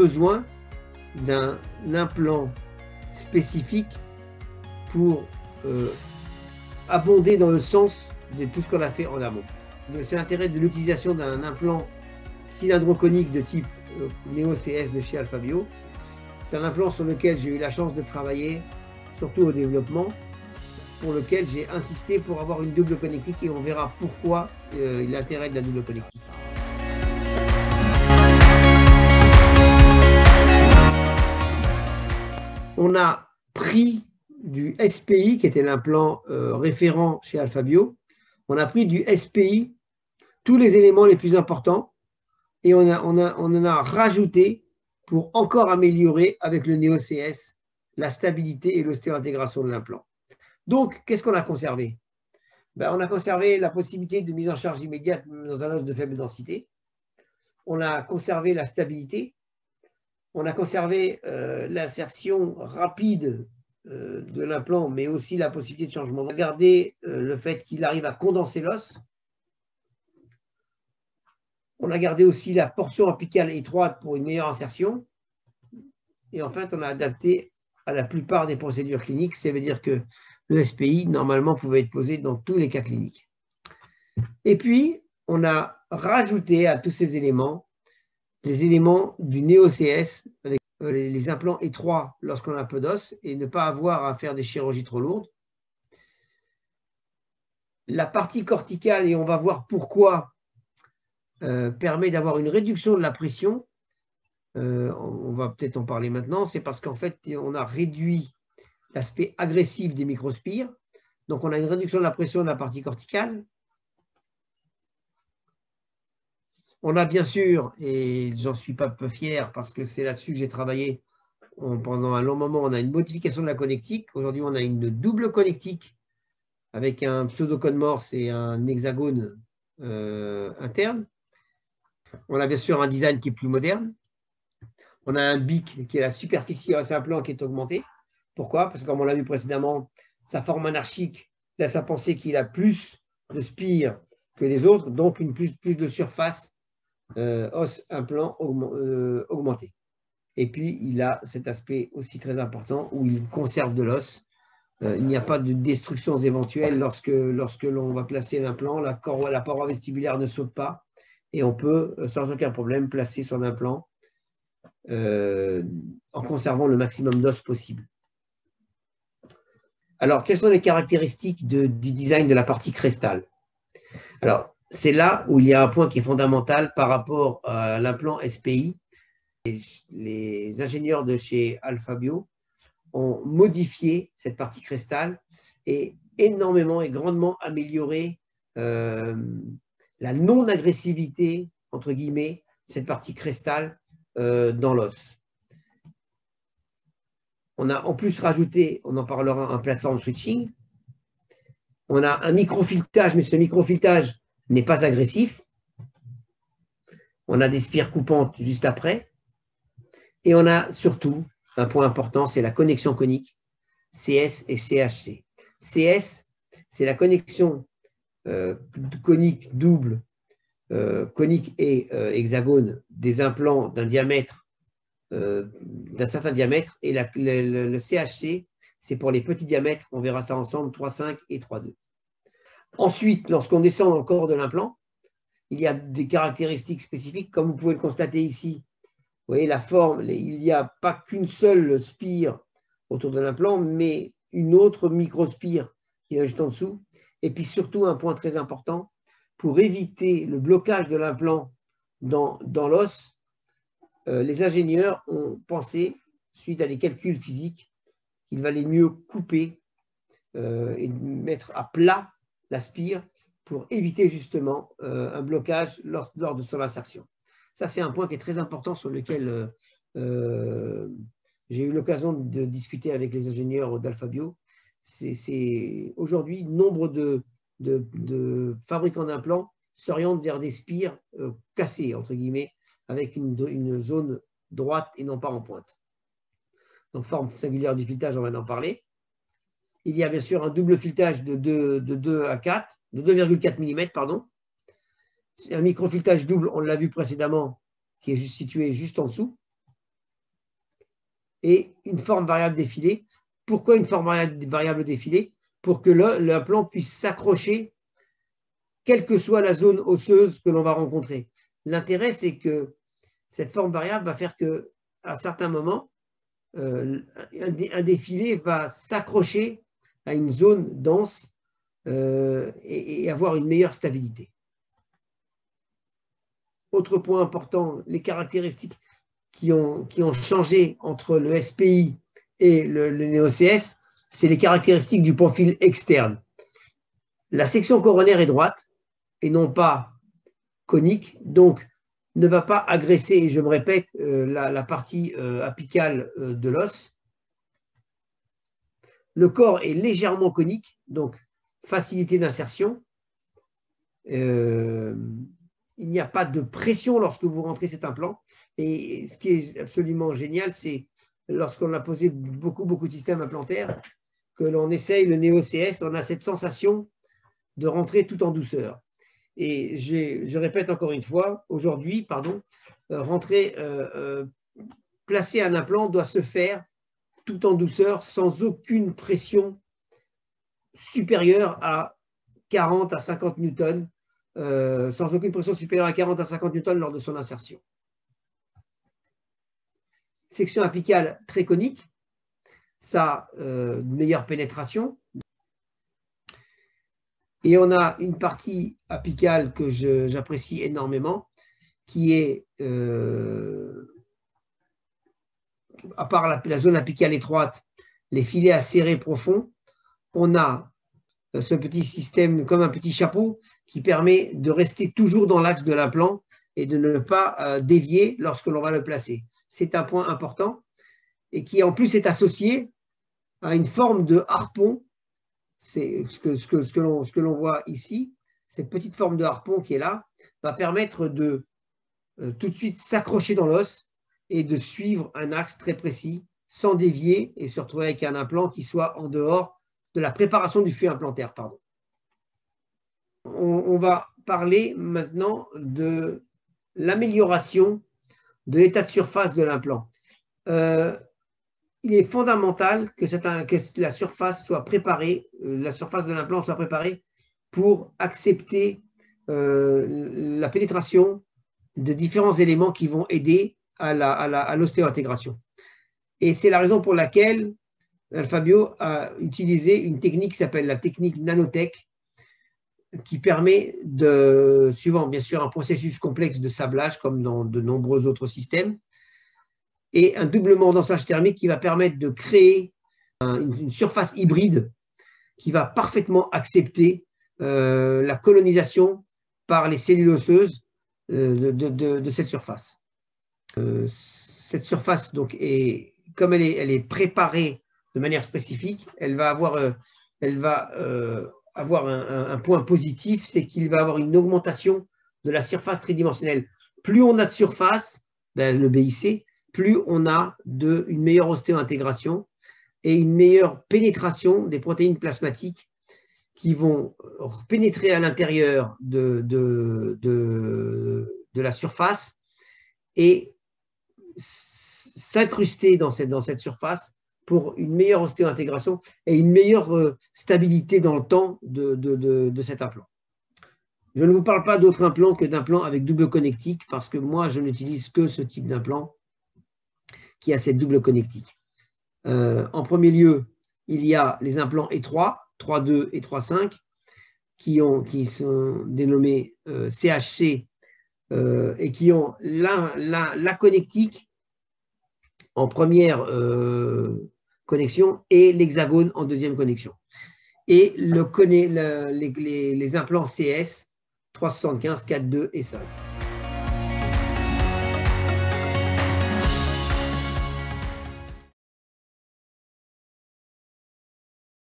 besoin d'un implant spécifique pour abonder dans le sens de tout ce qu'on a fait en amont. C'est l'intérêt de l'utilisation d'un implant cylindro-conique de type Neo CS de chez Alphabio. C'est un implant sur lequel j'ai eu la chance de travailler, surtout au développement, pour lequel j'ai insisté pour avoir une double connectique, et on verra pourquoi l'intérêt de la double connectique. On a pris du SPI, qui était l'implant référent chez Alphabio. On a pris du SPI tous les éléments les plus importants, et on en a rajouté pour encore améliorer avec le Neo CS la stabilité et l'ostéo-intégration de l'implant. Donc, qu'est-ce qu'on a conservé? On a conservé la possibilité de mise en charge immédiate dans un os de faible densité. On a conservé la stabilité. On a conservé l'insertion rapide de l'implant, mais aussi la possibilité de changement. On a gardé le fait qu'il arrive à condenser l'os. On a gardé aussi la portion apicale étroite pour une meilleure insertion. Et enfin, on a adapté à la plupart des procédures cliniques. Ça veut dire que le SPI, normalement, pouvait être posé dans tous les cas cliniques. Et puis, on a rajouté à tous ces éléments les éléments du Neo CS avec les implants étroits lorsqu'on a peu d'os et ne pas avoir à faire des chirurgies trop lourdes. La partie corticale, et on va voir pourquoi, permet d'avoir une réduction de la pression. On va peut-être en parler maintenant. C'est parce qu'en fait, on a réduit l'aspect agressif des microspires. Donc, on a une réduction de la pression de la partie corticale. On a bien sûr, et j'en suis pas peu fier parce que c'est là-dessus que j'ai travaillé pendant un long moment, on a une modification de la connectique. Aujourd'hui, on a une double connectique avec un pseudo-code Morse et un hexagone interne. On a bien sûr un design qui est plus moderne. On a un BIC qui est la superficie os implant qui est augmentée. Pourquoi? Parce que comme on l'a vu précédemment, sa forme anarchique laisse à penser qu'il a plus de spires que les autres, donc plus de surface os implant augmenté. Et puis, il a cet aspect aussi très important où il conserve de l'os. Il n'y a pas de destructions éventuelles lorsque l'on va placer l'implant. La paroi vestibulaire ne saute pas et on peut, sans aucun problème, placer son implant en conservant le maximum d'os possible. Alors, quelles sont les caractéristiques du design de la partie crestale? Alors, c'est là où il y a un point qui est fondamental par rapport à l'implant SPI. Les ingénieurs de chez Alphabio ont modifié cette partie crestale et énormément et grandement amélioré la non-agressivité, entre guillemets, de cette partie crestale dans l'os. On a en plus rajouté, on en parlera, un plateforme switching. On a un microfiletage, mais ce microfiletage n'est pas agressif. On a des spires coupantes juste après. Et on a surtout, un point important, c'est la connexion conique CS et CHC. CS, c'est la connexion conique double, conique et hexagone des implants d'un diamètre, d'un certain diamètre. Et le CHC, c'est pour les petits diamètres, on verra ça ensemble, 3,5 et 3,2. Ensuite, lorsqu'on descend dans le corps de l'implant, il y a des caractéristiques spécifiques, comme vous pouvez le constater ici. Vous voyez la forme, il n'y a pas qu'une seule spire autour de l'implant, mais une autre microspire qui est juste en dessous. Et puis surtout, un point très important, pour éviter le blocage de l'implant dans l'os, les ingénieurs ont pensé, suite à des calculs physiques, qu'il valait mieux couper et mettre à plat la spire pour éviter justement un blocage lors de son insertion. Ça, c'est un point qui est très important sur lequel j'ai eu l'occasion de discuter avec les ingénieurs d'Alphabio. Aujourd'hui, nombre de fabricants d'implants s'orientent vers des spires cassées, entre guillemets, avec une zone droite et non pas en pointe. Donc, forme singulière du filetage, on va en parler. Il y a bien sûr un double filetage de 2,4 mm, pardon. Un microfiletage double, on l'a vu précédemment, qui est situé juste en dessous. et une forme variable défilée. Pourquoi une forme variable défilée? Pour que l'implant puisse s'accrocher quelle que soit la zone osseuse que l'on va rencontrer. L'intérêt, c'est que cette forme variable va faire qu'à un certain moment, un défilé va s'accrocher à une zone dense et avoir une meilleure stabilité. Autre point important, les caractéristiques qui ont changé entre le SPI et le NeoCS, c'est les caractéristiques du profil externe. La section coronaire est droite et non pas conique, donc ne va pas agresser, et je me répète, la partie apicale de l'os. Le corps est légèrement conique, donc facilité d'insertion. Il n'y a pas de pression lorsque vous rentrez cet implant. Et ce qui est absolument génial, c'est lorsqu'on a posé beaucoup de systèmes implantaires, que l'on essaye le NeoCS, on a cette sensation de rentrer tout en douceur. Et je répète encore une fois, aujourd'hui, placer un implant doit se faire tout en douceur, sans aucune pression supérieure à 40 à 50 newtons, sans aucune pression supérieure à 40 à 50 newtons lors de son insertion. Section apicale très conique, ça a une meilleure pénétration. Et on a une partie apicale que j'apprécie énormément, qui est, à part la zone apicale étroite, les filets acérés profonds, on a ce petit système comme un petit chapeau qui permet de rester toujours dans l'axe de l'implant et de ne pas dévier lorsque l'on va le placer. C'est un point important et qui en plus est associé à une forme de harpon. C'est ce que l'on voit ici, cette petite forme de harpon qui est là, va permettre de tout de suite s'accrocher dans l'os et de suivre un axe très précis, sans dévier et se retrouver avec un implant qui soit en dehors de la préparation du fût implantaire. On va parler maintenant de l'amélioration de l'état de surface de l'implant. Il est fondamental que la surface soit préparée, la surface de l'implant soit préparée pour accepter la pénétration de différents éléments qui vont aider à l'ostéo-intégration. Et c'est la raison pour laquelle Alphabio a utilisé une technique qui s'appelle la technique nanotech, qui permet suivant bien sûr un processus complexe de sablage comme dans de nombreux autres systèmes, et un double mordant-sage thermique qui va permettre de créer une surface hybride qui va parfaitement accepter la colonisation par les cellules osseuses de cette surface. Cette surface, donc, comme elle est préparée de manière spécifique, elle va avoir un point positif, c'est qu'il va avoir une augmentation de la surface tridimensionnelle. Plus on a de surface, le BIC, plus on a une meilleure ostéo-intégration et une meilleure pénétration des protéines plasmatiques qui vont pénétrer à l'intérieur de la surface et s'incruster dans cette surface pour une meilleure ostéo-intégration et une meilleure stabilité dans le temps de cet implant. Je ne vous parle pas d'autres implants que d'implants avec double connectique parce que moi, je n'utilise que ce type d'implant qui a cette double connectique. En premier lieu, il y a les implants E3, 3.2 et 3.5, qui sont dénommés CHC et qui ont la connectique en première connexion et l'hexagone en deuxième connexion. Et les implants CS 375, 4.2 et 5.